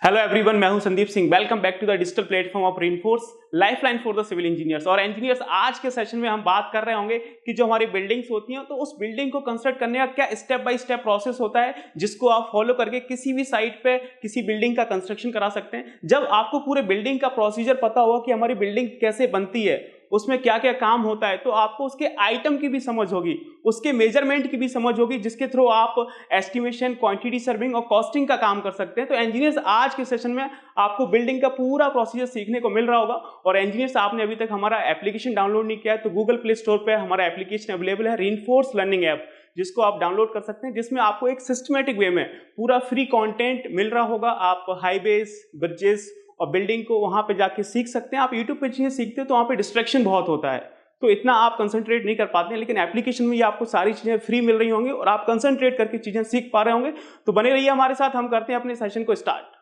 Hello everyone, मैं हूं Sandeep Singh. Welcome back to the digital platform of reinforce lifeline for the civil engineers. और engineers, आज के session में हम बात कर रहे होंगे कि जो हमारी बिल्डिंग्स होती हैं तो उस बिल्डिंग को कंस्ट्रक्ट करने का क्या स्टेप बाय स्टेप प्रोसेस होता है जिसको आप फॉलो करके किसी भी साइट पे किसी बिल्डिंग का कंस्ट्रक्शन करा सकते हैं। जब आपको पूरे बिल्डिंग का प्रोसीजर पता होगा कि हमारी बिल्डिंग कैसे बनती है, उसमें क्या क्या काम होता है, तो आपको उसके आइटम की भी समझ होगी, उसके मेजरमेंट की भी समझ होगी, जिसके थ्रू आप एस्टिमेशन, क्वांटिटी सर्विंग और कॉस्टिंग का काम कर सकते हैं। तो इंजीनियर्स, आज के सेशन में आपको बिल्डिंग का पूरा प्रोसीजर सीखने को मिल रहा होगा। और इंजीनियर्स, आपने अभी तक हमारा एप्लीकेशन डाउनलोड नहीं किया है तो गूगल प्ले स्टोर पर हमारा एप्लीकेशन अवेलेबल है, रेनफोर्स लर्निंग ऐप, जिसको आप डाउनलोड कर सकते हैं, जिसमें आपको एक सिस्टमेटिक वे में पूरा फ्री कंटेंट मिल रहा होगा। आप हाईवेज, ब्रिजेस और बिल्डिंग को वहां पे जाके सीख सकते हैं। आप यूट्यूब पे चीजें सीखते हैं तो वहां पे डिस्ट्रैक्शन बहुत होता है, तो इतना आप कंसंट्रेट नहीं कर पाते हैं, लेकिन एप्लीकेशन में ये आपको सारी चीजें फ्री मिल रही होंगी और आप कंसंट्रेट करके चीजें सीख पा रहे होंगे। तो बने रहिए हमारे साथ, हम करते हैं अपने सेशन को स्टार्ट।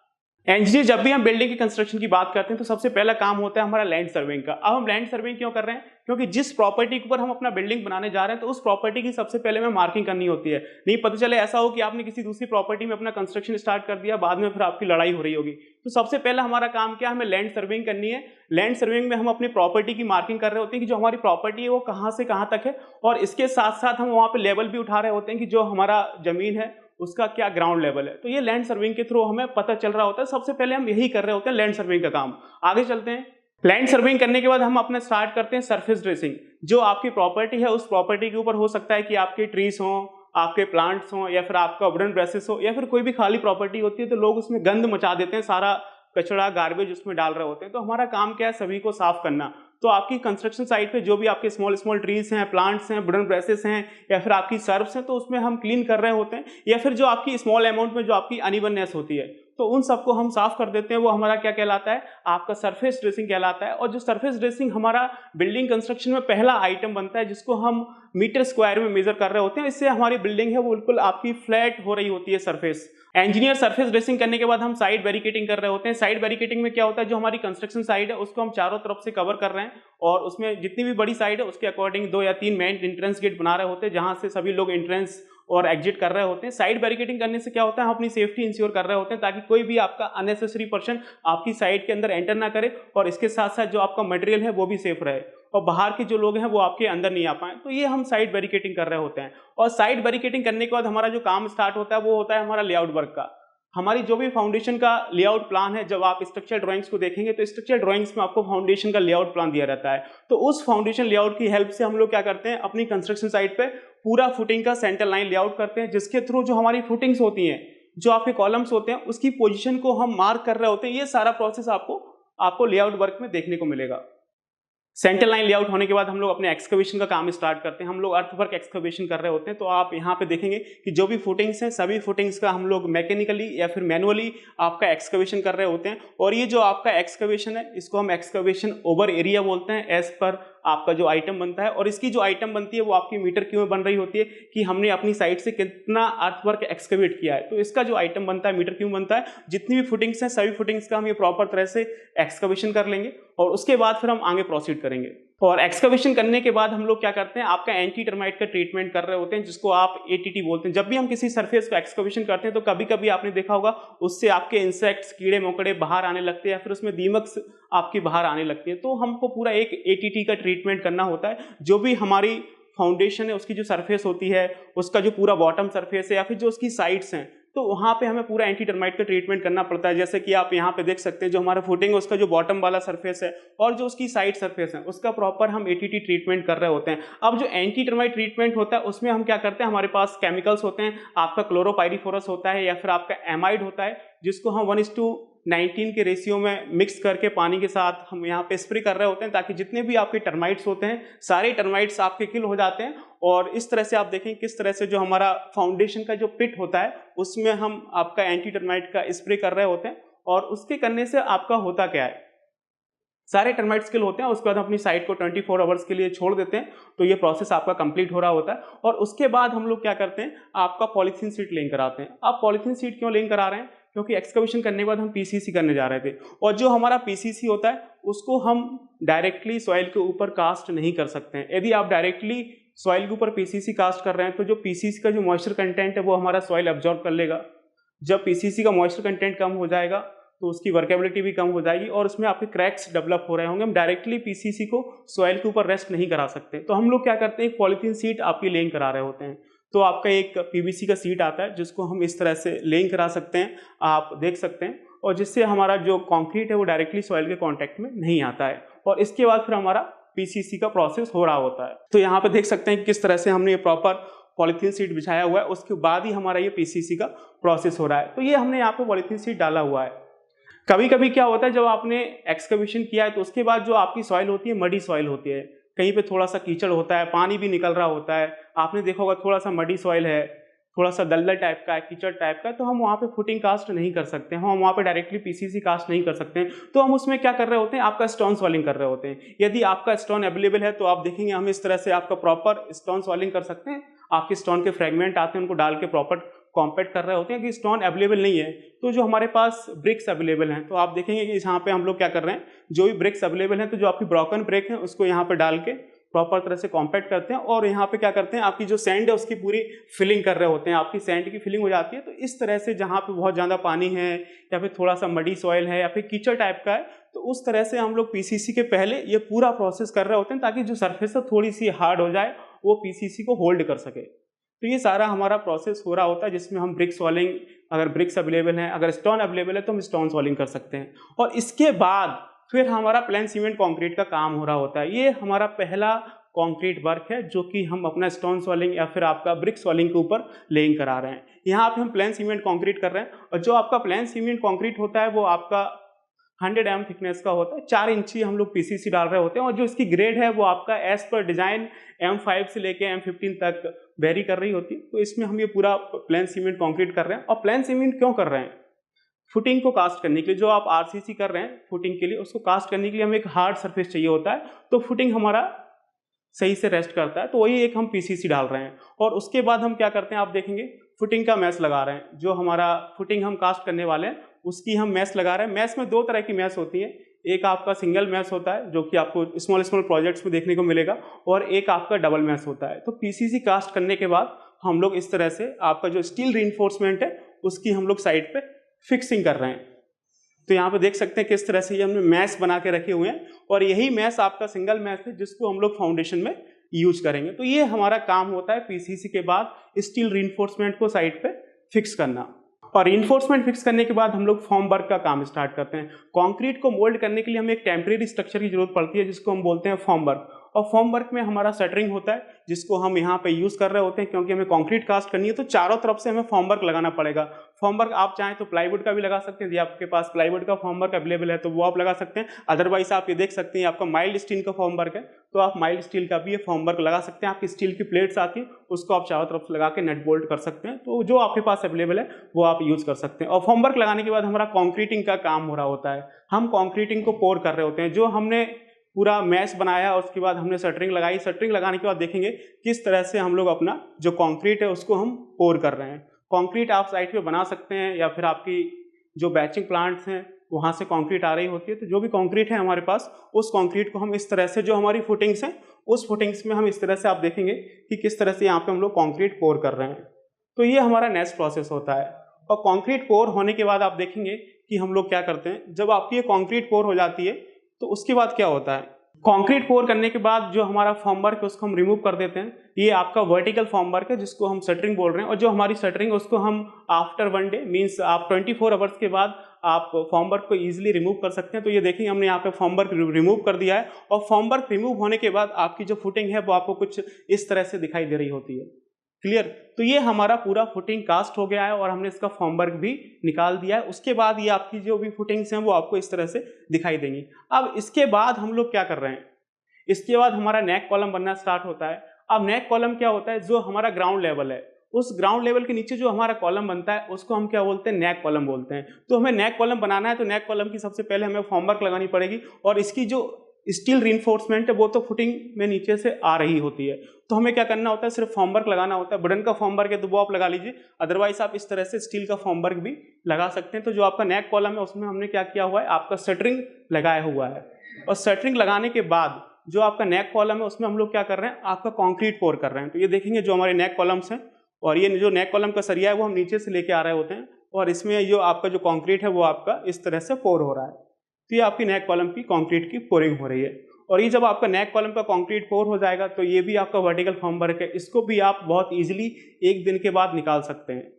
इंजीनियर, जब भी हम बिल्डिंग की कंस्ट्रक्शन की बात करते हैं तो सबसे पहला काम होता है हमारा लैंड सर्वेइंग का। अब हम लैंड सर्वेइंग क्यों कर रहे हैं? क्योंकि जिस प्रॉपर्टी के ऊपर हम अपना बिल्डिंग बनाने जा रहे हैं तो उस प्रॉपर्टी की सबसे पहले हमें मार्किंग करनी होती है। नहीं पता चले ऐसा हो कि आपने किसी दूसरी प्रॉपर्टी में अपना कंस्ट्रक्शन स्टार्ट कर दिया, बाद में फिर आपकी लड़ाई हो रही होगी। तो सबसे पहला हमारा काम क्या है? हमें लैंड सर्वेइंग करनी है। लैंड सर्वेइंग में हम अपनी प्रॉपर्टी की मार्किंग कर रहे होते हैं कि जो हमारी प्रॉपर्टी है वो कहाँ से कहाँ तक है, और इसके साथ साथ हम वहाँ पे लेवल भी उठा रहे होते हैं कि जो हमारा जमीन है उसका क्या ग्राउंड लेवल है। तो ये लैंड सर्वेइंग के थ्रू हमें पता चल रहा होता है। सबसे पहले हम यही कर रहे होते हैं, लैंड सर्वेइंग का काम। आगे चलते हैं। लैंड सर्वेइंग करने के बाद हम अपना स्टार्ट करते हैं सरफेस ड्रेसिंग। जो आपकी प्रॉपर्टी है उस प्रॉपर्टी के ऊपर हो सकता है कि आपके ट्रीज हों, आपके प्लांट्स हों, या फिर आपका वुडन ब्रेसेस हो, या फिर कोई भी खाली प्रॉपर्टी होती है तो लोग उसमें गंद मचा देते हैं, सारा कचरा गार्बेज उसमें डाल रहे होते हैं। तो हमारा काम क्या है? सभी को साफ करना। तो आपकी कंस्ट्रक्शन साइट पे जो भी आपके स्मॉल स्मॉल ट्रीज हैं, प्लांट्स हैं, वुडन ब्रेसेस हैं, या फिर आपकी सर्व्स हैं, तो उसमें हम क्लीन कर रहे होते हैं। या फिर जो आपकी स्मॉल अमाउंट में जो आपकी अनइवननेस होती है तो उन सबको हम साफ कर देते हैं। वो हमारा क्या कहलाता है? आपका सरफेस ड्रेसिंग कहलाता है। और जो सरफेस ड्रेसिंग हमारा बिल्डिंग कंस्ट्रक्शन में पहला आइटम बनता है, जिसको हम मीटर स्क्वायर में मेजर कर रहे होते हैं, इससे हमारी बिल्डिंग है वो बिल्कुल आपकी फ्लैट हो रही होती है सरफेस। इंजीनियर, सरफेस ड्रेसिंग करने के बाद हम साइड बैरिकेटिंग कर रहे होते हैं। साइड बैरिकेटिंग में क्या होता है? जो हमारी कंस्ट्रक्शन साइड है उसको हम चारों तरफ से कवर कर रहे हैं, और उसमें जितनी भी बड़ी साइड है उसके अकॉर्डिंग 2 या 3 मेन एंट्रेंस गेट बना रहे होते हैं, जहां से सभी लोग एंट्रेंस और एग्जिट कर रहे होते हैं। साइड बैरिकेटिंग करने से क्या होता है? हम अपनी सेफ्टी इंश्योर कर रहे होते हैं ताकि कोई भी आपका अननेसेसरी पर्सन आपकी साइड के अंदर एंटर ना करे, और इसके साथ साथ जो आपका मटेरियल है वो भी सेफ रहे, और बाहर के जो लोग हैं वो आपके अंदर नहीं आ पाए। तो ये हम साइड बैरिकेटिंग कर रहे होते हैं। और साइड बैरिकेटिंग करने के बाद हमारा जो काम स्टार्ट होता है वो होता है हमारा लेआउट वर्क का। हमारी जो भी फाउंडेशन का लेआउट प्लान है, जब आप स्ट्रक्चर ड्राइंग्स को देखेंगे तो स्ट्रक्चर ड्राइंग्स में आपको फाउंडेशन का लेआउट प्लान दिया रहता है। तो उस फाउंडेशन लेआउट की हेल्प से हम लोग क्या करते हैं? अपनी कंस्ट्रक्शन साइट पे पूरा फुटिंग का सेंटर लाइन लेआउट करते हैं, जिसके थ्रू जो हमारी फुटिंग्स होती हैं, जो आपके कॉलम्स होते हैं, उसकी पोजीशन को हम मार्क कर रहे होते हैं। ये सारा प्रोसेस आपको लेआउट वर्क में देखने को मिलेगा। सेंटर लाइन लेआउट होने के बाद हम लोग अपने एक्सकवेशन का काम स्टार्ट करते हैं। हम लोग अर्थवर्क एक्सकवेशन कर रहे होते हैं। तो आप यहाँ पे देखेंगे कि जो भी फुटिंग्स हैं, सभी फुटिंग्स का हम लोग मैकेनिकली या फिर मैनुअली आपका एक्सकवेशन कर रहे होते हैं। और ये जो आपका एक्सकवेशन है, इसको हम एक्सकवेशन ओवर एरिया बोलते हैं, एज पर आपका जो आइटम बनता है। और इसकी जो आइटम बनती है वो आपकी मीटर क्यूब में बन रही होती है कि हमने अपनी साइड से कितना अर्थवर्क एक्सकवेट किया है। तो इसका जो आइटम बनता है मीटर क्यूब बनता है। जितनी भी फुटिंग्स हैं, सभी फुटिंग्स का हम ये प्रॉपर तरह से एक्सकवेशन कर लेंगे, और उसके बाद फिर हम आगे प्रोसीड करेंगे। और एक्सकवेशन करने के बाद हम लोग क्या करते हैं? आपका एंटी टर्माइट का ट्रीटमेंट कर रहे होते हैं, जिसको आप एटीटी बोलते हैं। जब भी हम किसी सरफेस को एक्सकवेशन करते हैं तो कभी कभी आपने देखा होगा उससे आपके इंसेक्ट्स, कीड़े मकोड़े बाहर आने लगते हैं, या फिर उसमें दीमक आपकी बाहर आने लगती है। तो हमको पूरा एक एटीटी का ट्रीटमेंट करना होता है। जो भी हमारी फाउंडेशन है उसकी जो सरफेस होती है, उसका जो पूरा बॉटम सरफेस है, या फिर जो उसकी साइड्स हैं, तो वहाँ पे हमें पूरा एंटी टर्माइट का ट्रीटमेंट करना पड़ता है। जैसे कि आप यहाँ पे देख सकते हैं, जो हमारा फुटिंग है उसका जो बॉटम वाला सरफेस है और जो उसकी साइड सरफेस है, उसका प्रॉपर हम एटीटी ट्रीटमेंट कर रहे होते हैं। अब जो एंटी टर्माइट ट्रीटमेंट होता है उसमें हम क्या करते हैं? हमारे पास केमिकल्स होते हैं। आपका क्लोरोपाइरीफोरस होता है, या फिर आपका एमाइड होता है, जिसको हम 1:19 के रेशियो में मिक्स करके पानी के साथ हम यहाँ पे स्प्रे कर रहे होते हैं, ताकि जितने भी आपके टर्माइट्स होते हैं सारे टर्माइट्स आपके किल हो जाते हैं। और इस तरह से आप देखें किस तरह से जो हमारा फाउंडेशन का जो पिट होता है उसमें हम आपका एंटी टर्माइट का स्प्रे कर रहे होते हैं। और उसके करने से आपका होता क्या है? सारे टर्माइट्स किल होते हैं। उसके बाद हम अपनी साइट को 24 आवर्स के लिए छोड़ देते हैं। तो ये प्रोसेस आपका कंप्लीट हो रहा होता है। और उसके बाद हम लोग क्या करते हैं? आपका पॉलीथीन शीट लेंग कराते हैं। आप पॉलीथीन शीट क्यों लेंग करा रहे हैं? क्योंकि एक्सकवेशन करने के बाद हम पीसीसी करने जा रहे थे, और जो हमारा पीसीसी होता है उसको हम डायरेक्टली सॉइल के ऊपर कास्ट नहीं कर सकते हैं। यदि आप डायरेक्टली सॉइल के ऊपर पीसीसी कास्ट कर रहे हैं तो जो पीसीसी का जो मॉइस्चर कंटेंट है वो हमारा सॉइल एब्जॉर्ब कर लेगा। जब पीसीसी का मॉइस्चर कंटेंट कम हो जाएगा तो उसकी वर्केबिलिटी भी कम हो जाएगी और उसमें आपके क्रैक्स डेवलप हो रहे होंगे। हम डायरेक्टली पीसीसी को सॉइल के ऊपर रेस्ट नहीं करा सकते, तो हम लोग क्या करते हैं, एक पॉलीथीन सीट आपकी लेइंग करा रहे होते हैं। तो आपका एक पीवीसी का सीट आता है जिसको हम इस तरह से लेइंग करा सकते हैं, आप देख सकते हैं, और जिससे हमारा जो कंक्रीट है वो डायरेक्टली सॉइल के कांटेक्ट में नहीं आता है, और इसके बाद फिर हमारा पीसीसी का प्रोसेस हो रहा होता है। तो यहाँ पे देख सकते हैं किस तरह से हमने ये प्रॉपर पॉलीथीन सीट बिछाया हुआ है, उसके बाद ही हमारा ये पीसीसी का प्रोसेस हो रहा है। तो ये हमने यहाँ पे पॉलीथीन सीट डाला हुआ है। कभी कभी क्या होता है, जब आपने एक्सकवेशन किया है तो उसके बाद जो आपकी सॉइल होती है मडी सॉइल होती है, कहीं पे थोड़ा सा कीचड़ होता है, पानी भी निकल रहा होता है, आपने देखा होगा थोड़ा सा मडी सॉइल है, थोड़ा सा दलदल टाइप का है, कीचड़ टाइप का, तो हम वहाँ पे फुटिंग कास्ट नहीं कर सकते, हम वहाँ पे डायरेक्टली पीसीसी कास्ट नहीं कर सकते हैं। तो हम उसमें क्या कर रहे होते हैं, आपका स्टोन सॉलिंग कर रहे होते हैं। यदि आपका स्टोन अवेलेबल है तो आप देखेंगे हम इस तरह से आपका प्रॉपर स्टोन सॉलिंग कर सकते हैं। आपके स्टोन के फ्रेगमेंट आते हैं, उनको डाल के प्रॉपर कॉम्पैक्ट कर रहे होते हैं। कि स्टोन अवेलेबल नहीं है तो जो हमारे पास ब्रिक्स अवेलेबल हैं, तो आप देखेंगे कि यहाँ पे हम लोग क्या कर रहे हैं, जो भी ब्रिक्स अवेलेबल हैं, तो जो आपकी ब्रोकन ब्रिक है उसको यहाँ पे डाल के प्रॉपर तरह से कॉम्पैक्ट करते हैं, और यहाँ पे क्या करते हैं, आपकी जो सैंड है उसकी पूरी फिलिंग कर रहे होते हैं। आपकी सैंड की फिलिंग हो जाती है, तो इस तरह से जहाँ पे बहुत ज़्यादा पानी है या फिर थोड़ा सा मडी सॉइल है या फिर कीचड़ टाइप का है, तो उस तरह से हम लोग पीसीसी के पहले ये पूरा प्रोसेस कर रहे होते हैं, ताकि जो सरफेस है थोड़ी सी हार्ड हो जाए, वो पीसीसी को होल्ड कर सके। तो ये सारा हमारा प्रोसेस हो रहा होता है, जिसमें हम ब्रिक सॉलिंग, अगर ब्रिक्स अवेलेबल हैं, अगर स्टोन अवेलेबल है तो हम स्टोन सॉलिंग कर सकते हैं। और इसके बाद फिर हमारा प्लेन सीमेंट कंक्रीट का काम हो रहा होता है। ये हमारा पहला कंक्रीट वर्क है जो कि हम अपना स्टोन सॉलिंग या फिर आपका ब्रिक सॉलिंग के ऊपर लेइंग करा रहे हैं। यहाँ पे हम प्लेन सीमेंट कंक्रीट कर रहे हैं, और जो आपका प्लेन सीमेंट कंक्रीट होता है वो आपका 100 mm थिकनेस का होता है। 4 इंची हम लोग पीसीसी डाल रहे होते हैं, और जो इसकी ग्रेड है वो आपका एज पर डिजाइन M5 से लेके M15 तक वेरी कर रही होती है। तो इसमें हम ये पूरा प्लेन सीमेंट कंक्रीट कर रहे हैं। और प्लेन सीमेंट क्यों कर रहे हैं, फुटिंग को कास्ट करने के लिए। जो आप आरसीसी कर रहे हैं फुटिंग के लिए, उसको कास्ट करने के लिए हमें एक हार्ड सरफेस चाहिए होता है, तो फुटिंग हमारा सही से रेस्ट करता है, तो वही एक हम पीसीसी डाल रहे हैं। और उसके बाद हम क्या करते हैं, आप देखेंगे फुटिंग का मैश लगा रहे हैं। जो हमारा फुटिंग हम कास्ट करने वाले हैं उसकी हम मैश लगा रहे हैं। मैश में 2 तरह की मैश होती है, एक आपका सिंगल मैश होता है जो कि आपको स्मॉल प्रोजेक्ट्स में देखने को मिलेगा, और एक आपका डबल मैश होता है। तो पीसीसी कास्ट करने के बाद हम लोग इस तरह से आपका जो स्टील रीइंफोर्समेंट है उसकी हम लोग साइड पे फिक्सिंग कर रहे हैं। तो यहाँ पे देख सकते हैं किस तरह से ये हमने मैश बना के रखे हुए हैं, और यही मैश आपका सिंगल मैश है जिसको हम लोग फाउंडेशन में यूज करेंगे। तो ये हमारा काम होता है पीसीसी के बाद स्टील रीइंफोर्समेंट को साइड पे फिक्स करना। और रीइंफोर्समेंट फिक्स करने के बाद हम लोग फॉर्म वर्क का काम स्टार्ट करते हैं। कंक्रीट को मोल्ड करने के लिए हमें एक टेम्परेरी स्ट्रक्चर की जरूरत पड़ती है जिसको हम बोलते हैं फॉर्म वर्क। और फॉर्म वर्क में हमारा शटरिंग होता है जिसको हम यहाँ पे यूज कर रहे होते हैं, क्योंकि हमें कंक्रीट कास्ट करनी है तो चारों तरफ से हमें फॉर्म वर्क लगाना पड़ेगा। फॉर्म वर्क आप चाहें तो प्लाईवुड का भी लगा सकते हैं, यदि आपके पास प्लाईवुड का फॉर्म वर्क अवेलेबल है तो वो आप लगा सकते हैं। अदरवाइज आप ये देख सकते हैं आपका माइल्ड स्टील का फॉर्म वर्क है तो आप माइल्ड स्टील का भी ये फॉर्म वर्क लगा सकते हैं। आपकी स्टील की प्लेट्स आती है उसको आप चारों तरफ लगा के नेट बोल्ट कर सकते हैं, तो जो आपके पास अवेलेबल है वो आप यूज कर सकते हैं। और फॉर्म वर्क लगाने के बाद हमारा कॉन्क्रीटिंग का काम हो रहा होता है। हम कॉन्क्रीटिंग को पोर कर रहे होते हैं। जो हमने पूरा मैश बनाया उसके बाद हमने शटरिंग लगाई, शटरिंग लगाने के बाद देखेंगे किस तरह से हम लोग अपना जो कंक्रीट है उसको हम पोर कर रहे हैं। कंक्रीट आप साइड पे बना सकते हैं या फिर आपकी जो बैचिंग प्लांट्स हैं वहाँ से कंक्रीट आ रही होती है, तो जो भी कंक्रीट है हमारे पास उस कंक्रीट को हम इस तरह से, जो हमारी फुटिंग्स हैं उस फुटिंग्स में हम इस तरह से, आप देखेंगे कि किस तरह से यहाँ पे हम लोग कंक्रीट पोर कर रहे हैं। तो ये हमारा नेक्स्ट प्रोसेस होता है। और कंक्रीट पोर होने के बाद आप देखेंगे कि हम लोग क्या करते हैं, जब आपकी ये कंक्रीट पोर हो जाती है तो उसके बाद क्या होता है, कंक्रीट पोर करने के बाद जो हमारा फॉर्म वर्क है उसको हम रिमूव कर देते हैं। ये आपका वर्टिकल फॉर्म वर्क है जिसको हम शटरिंग बोल रहे हैं। और जो हमारी शटरिंग है उसको हम आफ्टर 1 डे मींस आप 24 आवर्स के बाद आप फॉर्म वर्क को इजीली रिमूव कर सकते हैं। तो ये देखेंगे हमने यहाँ पे फॉर्म वर्क रिमूव कर दिया है। और फॉर्म वर्क रिमूव होने के बाद आपकी जो फुटिंग है वो आपको कुछ इस तरह से दिखाई दे रही होती है। क्लियर? तो ये हमारा पूरा फुटिंग कास्ट हो गया है और हमने इसका फॉर्म वर्क भी निकाल दिया है। उसके बाद ये आपकी जो भी फुटिंग्स हैं वो आपको इस तरह से दिखाई देंगी। अब इसके बाद हम लोग क्या कर रहे हैं, इसके बाद हमारा नेक कॉलम बनना स्टार्ट होता है। अब नेक कॉलम क्या होता है, जो हमारा ग्राउंड लेवल है उस ग्राउंड लेवल के नीचे जो हमारा कॉलम बनता है उसको हम क्या बोलते हैं, नेक कॉलम बोलते हैं। तो हमें नेक कॉलम बनाना है तो नेक कॉलम की सबसे पहले हमें फॉर्म वर्क लगानी पड़ेगी। और इसकी जो स्टील रीइंफोर्समेंट है वो तो फुटिंग में नीचे से आ रही होती है, तो हमें क्या करना होता है, सिर्फ फॉर्म वर्क लगाना होता है। वुडन का फॉर्म वर्क है तो वो आप लगा लीजिए, अदरवाइज आप इस तरह से स्टील का फॉर्म वर्क भी लगा सकते हैं। तो जो आपका नेक कॉलम है उसमें हमने क्या किया हुआ है, आपका शटरिंग लगाया हुआ है। और शटरिंग लगाने के बाद जो आपका नेक कॉलम है उसमें हम लोग क्या कर रहे हैं, आपका कंक्रीट पोर कर रहे हैं। तो ये देखेंगे जो हमारे नेक कॉलम्स हैं और ये जो नेक कॉलम का सरिया है वो हम नीचे से लेके आ रहे होते हैं और इसमें जो आपका जो कंक्रीट है वो आपका इस तरह से पोर हो रहा है। तो ये आपकी नेक कॉलम की कंक्रीट की पोरिंग हो रही है। और ये जब आपका नेक कॉलम का कंक्रीट पोर हो जाएगा तो ये भी आपका वर्टिकल फॉर्मवर्क है, इसको भी आप बहुत इजीली एक दिन के बाद निकाल सकते हैं।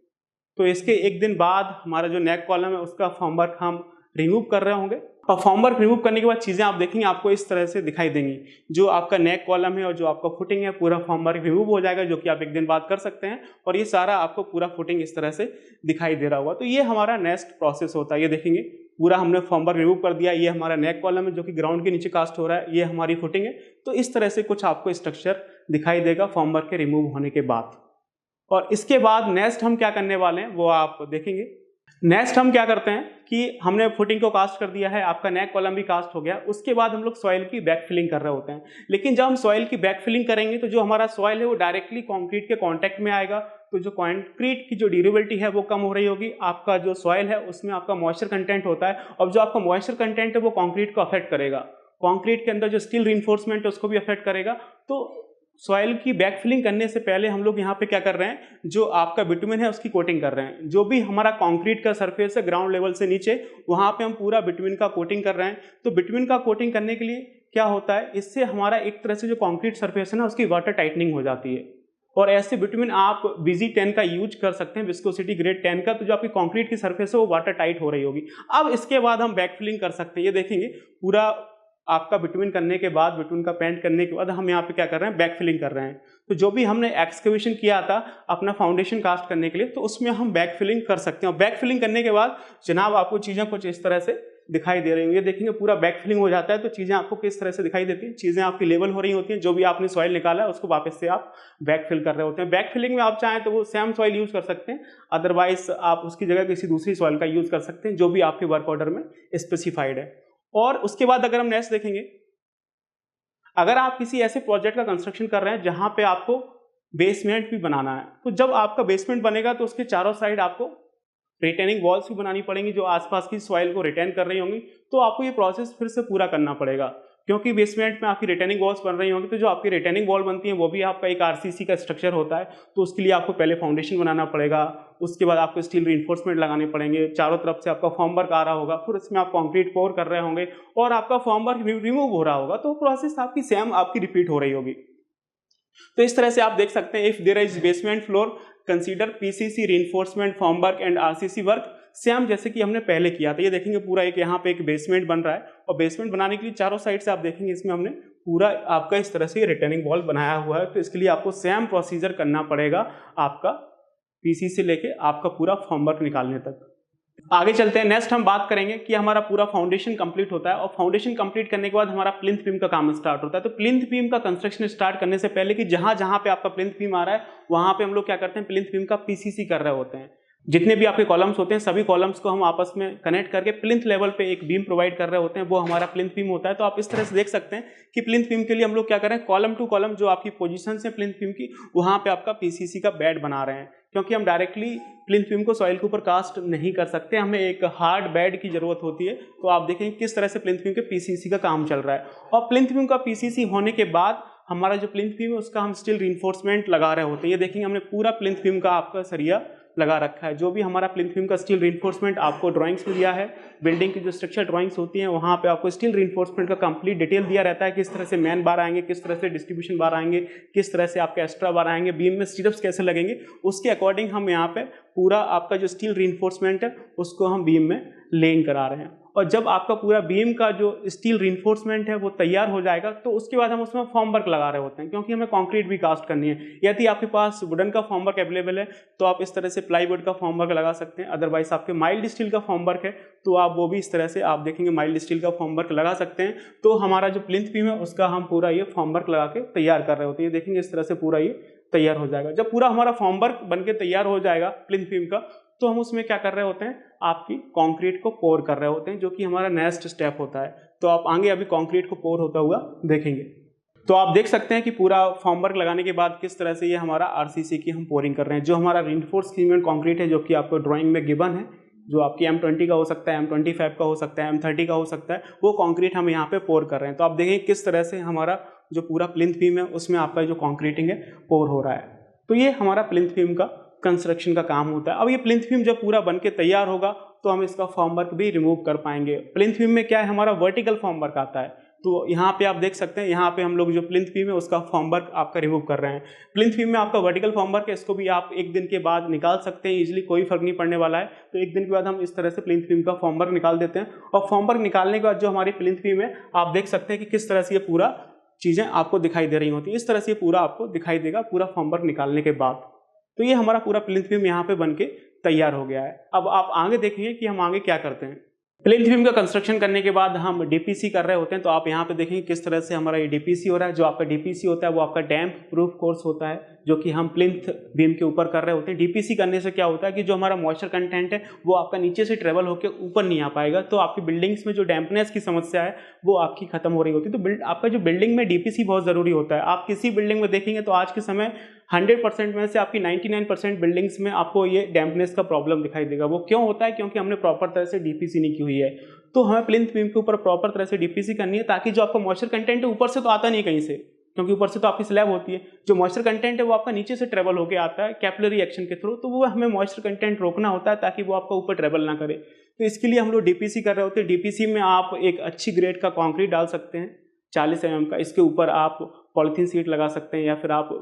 तो इसके एक दिन बाद हमारा जो नेक कॉलम है उसका फॉर्मवर्क हम रिमूव कर रहे होंगे, और फॉर्मवर्क रिमूव करने के बाद चीज़ें आप देखेंगे आपको इस तरह से दिखाई देंगी। जो आपका नेक कॉलम है और जो आपका फुटिंग है पूरा फॉर्मवर्क रिमूव हो जाएगा, जो कि आप एक दिन बाद कर सकते हैं, और ये सारा आपको पूरा फुटिंग इस तरह से दिखाई दे रहा होगा। तो ये हमारा नेक्स्ट प्रोसेस होता है। ये देखेंगे पूरा हमने फॉर्मवर्क रिमूव कर दिया, ये हमारा नेक कॉलम है जो कि ग्राउंड के नीचे कास्ट हो रहा है, ये हमारी फुटिंग है। तो इस तरह से कुछ आपको स्ट्रक्चर दिखाई देगा फॉर्मवर्क के रिमूव होने के बाद। और इसके बाद नेक्स्ट हम क्या करने वाले हैं वो आप देखेंगे। नेक्स्ट हम क्या करते हैं कि हमने फुटिंग को कास्ट कर दिया है, आपका नेक कॉलम भी कास्ट हो गया, उसके बाद हम लोग सॉइल की बैक फिलिंग कर रहे होते हैं। लेकिन जब हम सॉइल की बैक फिलिंग करेंगे तो जो हमारा सॉइल है वो डायरेक्टली कंक्रीट के कांटेक्ट में आएगा, तो जो कंक्रीट की जो ड्यूरेबिलिटी है वो कम हो रही होगी। आपका जो सॉइल है उसमें आपका मॉइस्चर कंटेंट होता है, और जो आपका मॉइस्चर कंटेंट है वो कंक्रीट को अफेक्ट करेगा, कंक्रीट के अंदर जो स्टील रिइंफोर्समेंट है उसको भी अफेक्ट करेगा। तो सॉइल की बैकफिलिंग करने से पहले हम लोग यहाँ पे क्या कर रहे हैं, जो आपका बिटुमिन है उसकी कोटिंग कर रहे हैं। जो भी हमारा कंक्रीट का सरफेस है ग्राउंड लेवल से नीचे, वहाँ पे हम पूरा बिटुमिन का कोटिंग कर रहे हैं। तो बिटुमिन का कोटिंग करने के लिए क्या होता है, इससे हमारा एक तरह से जो कंक्रीट सरफेस है ना उसकी वाटर टाइटनिंग हो जाती है। और ऐसे बिटुमिन आप BG10 का यूज कर सकते हैं, विस्कोसिटी ग्रेड 10 का, तो जो आपकी कंक्रीट की सरफेस है वो वाटर टाइट हो रही होगी। अब इसके बाद हम बैकफिलिंग कर सकते हैं। ये देखेंगे पूरा आपका बिटुमिन करने के बाद, बिटुमिन का पेंट करने के बाद हम यहाँ पे क्या कर रहे हैं, बैकफिलिंग कर रहे हैं। तो जो भी हमने एक्सकवेशन किया था अपना फाउंडेशन कास्ट करने के लिए, तो उसमें हम बैकफिलिंग कर सकते हैं। और बैकफिलिंग करने के बाद जनाब आपको चीज़ें कुछ इस तरह से दिखाई दे रही हैं। ये देखेंगे पूरा बैकफिलिंग हो जाता है तो चीज़ें आपको किस तरह से दिखाई देती हैं, चीज़ें आपकी लेवल हो रही होती हैं। जो भी आपने सॉइल निकाला है उसको वापस से आप बैकफिल कर रहे होते हैं। बैकफिलिंग में आप चाहें तो वो सेम सॉइल यूज़ कर सकते हैं, अदरवाइज आप उसकी जगह किसी दूसरी सॉइल का यूज़ कर सकते हैं जो भी आपके वर्क ऑर्डर में स्पेसिफाइड है। और उसके बाद अगर हम नेक्स्ट देखेंगे, अगर आप किसी ऐसे प्रोजेक्ट का कंस्ट्रक्शन कर रहे हैं जहां पे आपको बेसमेंट भी बनाना है, तो जब आपका बेसमेंट बनेगा तो उसके चारों साइड आपको रिटेनिंग वॉल्स भी बनानी पड़ेंगी जो आसपास की सॉइल को रिटेन कर रही होंगी। तो आपको ये प्रोसेस फिर से पूरा करना पड़ेगा, क्योंकि बेसमेंट में आपकी रिटेनिंग वॉल्स बन रही होंगी। तो जो आपकी रिटेनिंग वॉल बनती है वो भी आपका एक RCC का स्ट्रक्चर होता है। तो उसके लिए आपको पहले फाउंडेशन बनाना पड़ेगा, उसके बाद आपको स्टील रिइंफोर्समेंट लगाने पड़ेंगे, चारों तरफ से आपका फॉर्मवर्क आ रहा होगा, फिर इसमें आप कंक्रीट पोर कर रहे होंगे और आपका फॉर्मवर्क रिमूव हो रहा होगा। तो प्रोसेस आपकी सेम आपकी रिपीट हो रही होगी। तो इस तरह से आप देख सकते हैं, if there is basement floor consider PCC reinforcement formwork and RCC work, same जैसे कि हमने पहले किया था। ये देखेंगे पूरा एक यहाँ पे एक बेसमेंट बन रहा है, और बेसमेंट बनाने के लिए चारों साइड से आप देखेंगे इसमें हमने पूरा आपका इस तरह से रिटर्निंग वॉल बनाया हुआ है। तो इसके लिए आपको सेम प्रोसीजर करना पड़ेगा आपका PC से लेके आपका पूरा फॉर्मवर्क निकालने तक। आगे चलते हैं, नेक्स्ट हम बात करेंगे कि हमारा पूरा फाउंडेशन कंप्लीट होता है, और फाउंडेशन कंप्लीट करने के बाद हमारा प्लिंथ बीम का काम स्टार्ट होता है। तो प्लिंथ बीम का कंस्ट्रक्शन स्टार्ट करने से पहले कि जहां जहां पे आपका प्लिंथ बीम आ रहा है वहां पे हम लोग क्या करते हैं, प्लिंथ बीम का PCC कर रहे होते हैं। जितने भी आपके कॉलम्स होते हैं सभी कॉलम्स को हम आपस में कनेक्ट करके प्लिंथ लेवल पे एक बीम प्रोवाइड कर रहे होते हैं, वो हमारा प्लिंथ बीम होता है। तो आप इस तरह से देख सकते हैं कि प्लिंथ बीम के लिए हम लोग क्या कर रहे हैं, कॉलम टू कॉलम जो आपकी पोजीशंस है प्लिंथ बीम की, वहां पे आपका PCC का बेड बना रहे हैं, क्योंकि हम डायरेक्टली प्लिंथ बीम को सॉइल के ऊपर कास्ट नहीं कर सकते, हमें एक हार्ड बेड की जरूरत होती है। तो आप देखेंगे किस तरह से प्लिंथ बीम के PCC का काम चल रहा है। और प्लिंथ बीम का PCC होने के बाद हमारा जो प्लिंथ बीम है उसका हम स्टील रिइंफोर्समेंट लगा रहे होते हैं। ये देखेंगे हमने पूरा प्लिंथ बीम का आपका सरिया लगा रखा है। जो भी हमारा प्लिंथ बीम का स्टील रिइंफोर्समेंट आपको ड्राइंग्स में दिया है, बिल्डिंग की जो स्ट्रक्चर ड्राइंग्स होती हैं वहाँ पे आपको स्टील रिइंफोर्समेंट का कंप्लीट डिटेल दिया रहता है, किस तरह से मैन बार आएंगे, किस तरह से डिस्ट्रीब्यूशन बार आएंगे, किस तरह से आपके एक्स्ट्रा बार आएंगे, बीम में स्टीरअप्स कैसे लगेंगे, उसके अकॉर्डिंग हम यहाँ पे पूरा आपका जो स्टील रिइंफोर्समेंट है उसको हम बीम में लेइंग करा रहे हैं। और जब आपका पूरा बीम का जो स्टील रिइंफोर्समेंट है वो तैयार हो जाएगा तो उसके बाद हम उसमें फॉर्मवर्क लगा रहे होते हैं, क्योंकि हमें कंक्रीट भी कास्ट करनी है। यदि आपके पास वुडन का फॉर्मवर्क अवेलेबल है तो आप इस तरह से प्लाईवुड का फॉर्मवर्क लगा सकते हैं, अदरवाइज आपके माइल्ड स्टील का फॉर्मवर्क है तो आप वो भी इस तरह से आप देखेंगे माइल्ड स्टील का फॉर्मवर्क लगा सकते हैं। तो हमारा जो प्लिंथ बीम है उसका हम पूरा ये फॉर्मवर्क लगा के तैयार कर रहे होते हैं। देखेंगे इस तरह से पूरा ये तैयार हो जाएगा। जब पूरा हमारा फॉर्मवर्क बन के तैयार हो जाएगा प्लिंथ बीम का, तो हम उसमें क्या कर रहे होते हैं, आपकी कंक्रीट को पोर कर रहे होते हैं, जो कि हमारा नेक्स्ट स्टेप होता है। तो आप आगे अभी कंक्रीट को पोर होता हुआ देखेंगे। तो आप देख सकते हैं कि पूरा फॉर्मवर्क लगाने के बाद किस तरह से ये हमारा RCC की हम पोरिंग कर रहे हैं। जो हमारा रिइंफोर्स्ड सीमेंट कंक्रीट है जो कि आपको ड्राइंग में गिवन है, जो आपकी M20 का हो सकता है, M25 का हो सकता है, M30 का हो सकता है, वो कंक्रीट हम यहाँ पे पोर कर रहे हैं। तो आप देखेंगे किस तरह से हमारा जो पूरा प्लिंथ बीम है उसमें आपका जो कंक्रीटिंग है पोर हो रहा है। तो ये हमारा प्लिंथ बीम का कंस्ट्रक्शन का काम होता है। अब ये प्लिंथ बीम जब पूरा बन के तैयार होगा तो हम इसका फॉर्मवर्क भी रिमूव कर पाएंगे। प्लिंथ बीम में क्या है, हमारा वर्टिकल फॉर्मवर्क आता है, तो यहाँ पे आप देख सकते हैं, यहाँ पे हम लोग जो प्लिंथ बीम है उसका फॉर्मवर्क आपका रिमूव कर रहे हैं। प्लिंथ बीम में आपका वर्टिकल फॉर्मवर्क है, इसको भी आप एक दिन के बाद निकाल सकते हैं इजीली, कोई फर्क नहीं पड़ने वाला है। तो एक दिन के बाद हम इस तरह से प्लिंथ बीम का फॉर्मवर्क निकाल देते हैं, और फॉर्मवर्क निकालने के बाद जो हमारी प्लिंथ बीम है आप देख सकते हैं कि किस तरह से ये पूरा चीज़ें आपको दिखाई दे रही होती है। इस तरह से ये पूरा आपको दिखाई देगा पूरा फॉर्मवर्क निकालने के बाद। तो ये हमारा पूरा प्लिंथ बीम यहाँ पे बन के तैयार हो गया है। अब आप आगे देखेंगे कि हम आगे क्या करते हैं। प्लिंथ बीम का कंस्ट्रक्शन करने के बाद हम डीपीसी कर रहे होते हैं, तो आप यहाँ पे देखेंगे किस तरह से हमारा ये डीपीसी हो रहा है। जो आपका डीपीसी होता है वो आपका डैम्प प्रूफ कोर्स होता है, जो कि हम प्लिंथ बीम के ऊपर कर रहे होते हैं। डीपीसी करने से क्या होता है कि जो हमारा मॉइस्चर कंटेंट है वो आपका नीचे से ट्रेवल होकर ऊपर नहीं आ पाएगा, तो आपकी बिल्डिंग्स में जो डैम्पनेस की समस्या है वो आपकी खत्म हो रही होती है। तो आपका जो बिल्डिंग में डीपीसी बहुत ज़रूरी होता है। आप किसी बिल्डिंग में देखेंगे तो आज के समय 100% में से आपकी 99% बिल्डिंग्स में आपको ये डैम्पनेस का प्रॉब्लम दिखाई देगा। वो क्यों होता है? क्योंकि हमने प्रॉपर तरह से डीपीसी नहीं की हुई है। तो हमें प्लिंथ बीम के ऊपर प्रॉपर तरह से डीपीसी करनी है, ताकि जो आपका मॉइस्चर कंटेंट है ऊपर से तो आता नहीं कहीं से, क्योंकि ऊपर से तो आपकी स्लैब होती है। जो मॉइस्चर कंटेंट है वो आपका नीचे से ट्रेवल होकर आता है कैपिलरी एक्शन के थ्रू, तो वो हमें मॉइस्चर कंटेंट रोकना होता है ताकि वो आपका ऊपर ट्रेवल ना करे। तो इसके लिए हम लोग डीपीसी कर रहे होते हैं। डीपीसी में आप एक अच्छी ग्रेड का कॉन्क्रीट डाल सकते हैं 40 mm का, इसके ऊपर आप पॉलीथीन सीट लगा सकते हैं, या फिर आप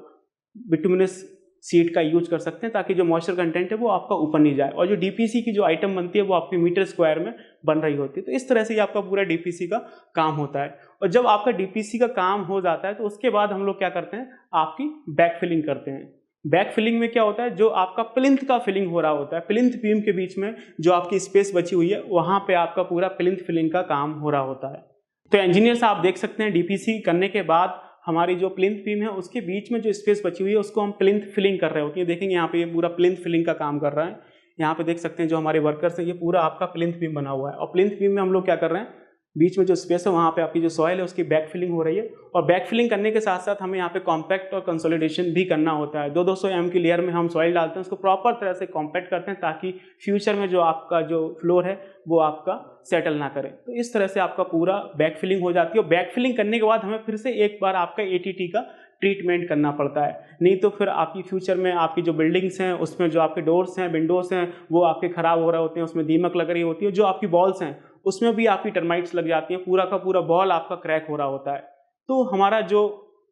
बिटुमिनस सीट का यूज कर सकते हैं, ताकि जो मॉइस्चर कंटेंट है वो आपका ऊपर नहीं जाए। और जो डीपीसी की जो आइटम बनती है वो आपकी मीटर स्क्वायर में बन रही होती है। तो इस तरह से ये आपका पूरा डीपीसी का काम होता है। और जब आपका डीपीसी का काम हो जाता है तो उसके बाद हम लोग क्या करते हैं, आपकी बैक फिलिंग करते हैं। बैक फिलिंग में क्या होता है, जो आपका प्लिंथ का फिलिंग हो रहा होता है, प्लिंथ बीम के बीच में जो आपकी स्पेस बची हुई है वहाँ पे आपका पूरा प्लिंथ फिलिंग का काम हो रहा होता है। तो इंजीनियर्स आप देख सकते हैं डीपीसी करने के बाद हमारी जो प्लिंथ बीम है उसके बीच में जो स्पेस बची हुई है उसको हम प्लिंथ फिलिंग कर रहे होते हैं। देखेंगे यहाँ पे ये पूरा प्लिंथ फिलिंग का काम कर रहा है। यहाँ पे देख सकते हैं जो हमारे वर्कर्स हैं, ये पूरा आपका प्लिंथ बीम बना हुआ है। और प्लिंथ बीम में हम लोग क्या कर रहे हैं, बीच में जो स्पेस है वहाँ पे आपकी जो सॉइल है उसकी बैक फिलिंग हो रही है। और बैक फिलिंग करने के साथ साथ हमें यहाँ पे कॉम्पैक्ट और कंसोलिडेशन भी करना होता है। 200 mm की लेयर में हम सॉइल डालते हैं, उसको प्रॉपर तरह से कॉम्पैक्ट करते हैं, ताकि फ्यूचर में जो आपका जो फ्लोर है वो आपका सेटल ना करे। तो इस तरह से आपका पूरा बैक फिलिंग हो जाती है। और बैक फिलिंग करने के बाद हमें फिर से एक बार आपका ATT का ट्रीटमेंट करना पड़ता है, नहीं तो फिर आपकी फ्यूचर में आपकी जो बिल्डिंग्स हैं उसमें जो आपके डोर्स हैं, विंडोज़ हैं, वो आपके ख़राब हो रहे होते हैं, उसमें दीमक लग रही होती है। जो आपकी बॉल्स हैं उसमें भी आपकी टर्माइट्स लग जाती हैं, पूरा का पूरा बॉल आपका क्रैक हो रहा होता है। तो हमारा जो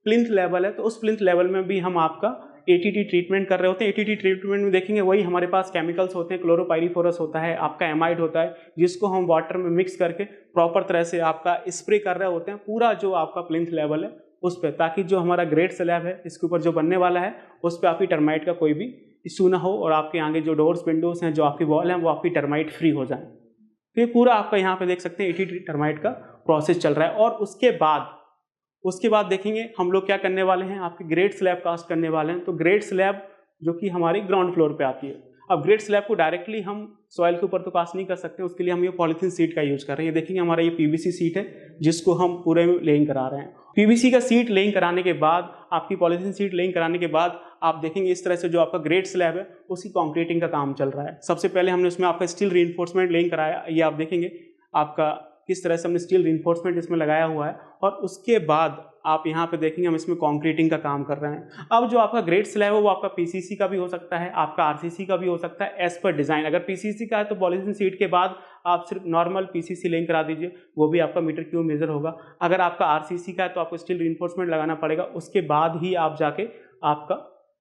प्लिंथ लेवल है, तो उस प्लिंथ लेवल में भी हम आपका ATT ट्रीटमेंट कर रहे होते हैं। ATT ट्रीटमेंट में देखेंगे वही हमारे पास केमिकल्स होते हैं, क्लोरोपाइरीफोरस होता है, आपका एमाइड होता है, जिसको हम वाटर में मिक्स करके प्रॉपर तरह से आपका स्प्रे कर रहे होते हैं पूरा जो आपका प्लिंथ लेवल है उस पर, ताकि जो हमारा ग्रेड स्लैब है इसके ऊपर जो बनने वाला है उस पर आपकी टर्माइट का कोई भी इशू ना हो, और आपके आगे जो डोर्स विंडोज़ हैं, जो आपकी वॉल हैं, वो आपकी टर्माइट फ्री हो जाए। तो ये पूरा आपका यहाँ पे देख सकते हैं ATT टर्माइट का प्रोसेस चल रहा है। और उसके बाद देखेंगे हम लोग क्या करने वाले हैं, आपकी ग्रेड स्लैब कास्ट करने वाले हैं। तो ग्रेड स्लैब जो कि हमारी ग्राउंड फ्लोर पे आती है। अब ग्रेड स्लैब को डायरेक्टली हम सॉइल के ऊपर तो कास्ट नहीं कर सकते, उसके लिए हम ये पॉलीथीन सीट का यूज़ कर रहे हैं। देखेंगे हमारा ये PVC सीट है जिसको हम पूरे में लेइंग करा रहे हैं। PVC का सीट लेइंग कराने के बाद, आपकी पॉलीथीन सीट लेइंग कराने के बाद आप देखेंगे इस तरह से जो आपका ग्रेड स्लैब है उसकी कॉन्क्रीटिंग का काम चल रहा है। सबसे पहले हमने उसमें आपका स्टील रीइंफोर्समेंट लेइंग कराया, ये आप देखेंगे आपका किस तरह से हमने स्टील रीइंफोर्समेंट इसमें लगाया हुआ है। और उसके बाद आप यहाँ पे देखेंगे हम इसमें कंक्रीटिंग का काम कर रहे हैं। अब जो आपका ग्रेड स्लैब है वो आपका PCC का भी हो सकता है, आपका RCC का भी हो सकता है, एज पर डिज़ाइन। अगर PCC का है तो पॉलीथीन सीट के बाद आप सिर्फ नॉर्मल PCC लेइंग करा दीजिए, वो भी आपका मीटर क्यूब मेजर होगा। अगर आपका RCC का है तो आपको स्टील रीइंफोर्समेंट लगाना पड़ेगा, उसके बाद ही आप जाके आपका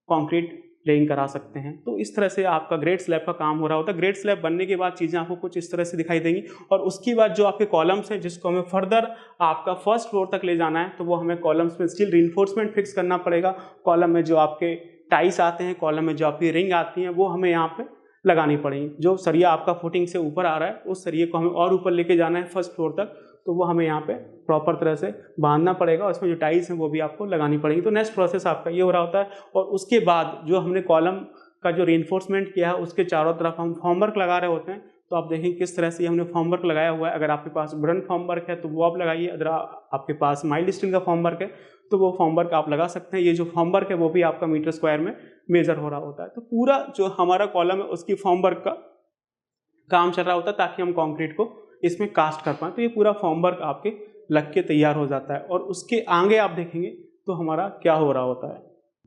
कॉन्क्रीट लेइंग करा सकते हैं। तो इस तरह से आपका ग्रेड स्लैब का काम हो रहा होता है। ग्रेड स्लैब बनने के बाद चीज़ें आपको कुछ इस तरह से दिखाई देंगी। और उसके बाद जो आपके कॉलम्स हैं जिसको हमें फर्दर आपका फर्स्ट फ्लोर तक ले जाना है, तो वो हमें कॉलम्स में स्टील रीइंफोर्समेंट फिक्स करना पड़ेगा। कॉलम में जो आपके टाइस आते हैं, कॉलम में जो आपकी रिंग आती हैं, वो हमें यहाँ पे लगानी पड़ेगी। जो सरिया आपका फुटिंग से ऊपर आ रहा है उस सरिये को हमें और ऊपर लेके जाना है फर्स्ट फ्लोर तक, तो वो हमें यहाँ पे प्रॉपर तरह से बांधना पड़ेगा। उसमें जो टाइल्स हैं वो भी आपको लगानी पड़ेगी। तो नेक्स्ट प्रोसेस आपका ये हो रहा होता है। और उसके बाद जो हमने कॉलम का जो रीइंफोर्समेंट किया है उसके चारों तरफ हम फॉर्मवर्क लगा रहे होते हैं। तो आप देखें किस तरह से हमने फॉर्मवर्क लगाया हुआ है। अगर आपके पास वुडन फॉर्मवर्क है तो वो आप लगाइए, अगर आपके पास माइल्ड स्टील का फॉर्मवर्क है तो वो फॉर्मवर्क आप लगा सकते हैं। ये जो फॉर्मवर्क है वो भी आपका मीटर स्क्वायर में मेजर हो रहा होता है। तो पूरा जो हमारा कॉलम है उसकी फॉर्मवर्क का काम चल रहा होता है ताकि हम कॉन्क्रीट को इसमें कास्ट कर पाएँ। तो ये पूरा फॉर्मवर्क आपके लग के तैयार हो जाता है। और उसके आगे आप देखेंगे तो हमारा क्या हो रहा होता है।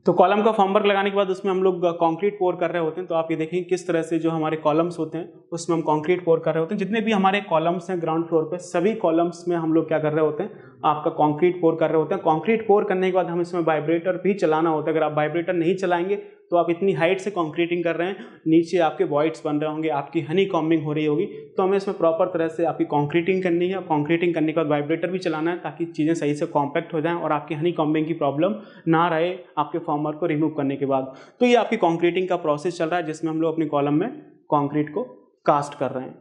तो कॉलम का फॉर्मवर्क लगाने के बाद उसमें हम लोग कंक्रीट पोर कर रहे होते हैं। तो आप ये देखेंगे किस तरह से जो हमारे कॉलम्स होते हैं उसमें हम कंक्रीट पोर कर रहे होते हैं। जितने भी हमारे कॉलम्स हैं ग्राउंड फ्लोर पे, सभी कॉलम्स में हम लोग क्या कर रहे होते हैं, आपका कंक्रीट पोर कर रहे होते हैं। कंक्रीट पोर करने के बाद हम इसमें वाइब्रेटर भी चलाना होता है। अगर आप वाइब्रेटर नहीं चलाएंगे तो आप इतनी हाइट से कंक्रीटिंग कर रहे हैं, नीचे आपके वॉइड्स बन रहे होंगे, आपकी हनी कॉम्बिंग हो रही होगी। तो हमें इसमें प्रॉपर तरह से आपकी कंक्रीटिंग करनी है। कंक्रीटिंग करने के बाद वाइब्रेटर भी चलाना है ताकि चीज़ें सही से कॉम्पैक्ट हो जाएं और आपकी हनी कॉम्बिंग की प्रॉब्लम ना रहे आपके फॉर्मवर्क को रिमूव करने के बाद। तो ये आपकी कंक्रीटिंग का प्रोसेस चल रहा है जिसमें हम लोग अपनी कॉलम में कंक्रीट को कास्ट कर रहे हैं।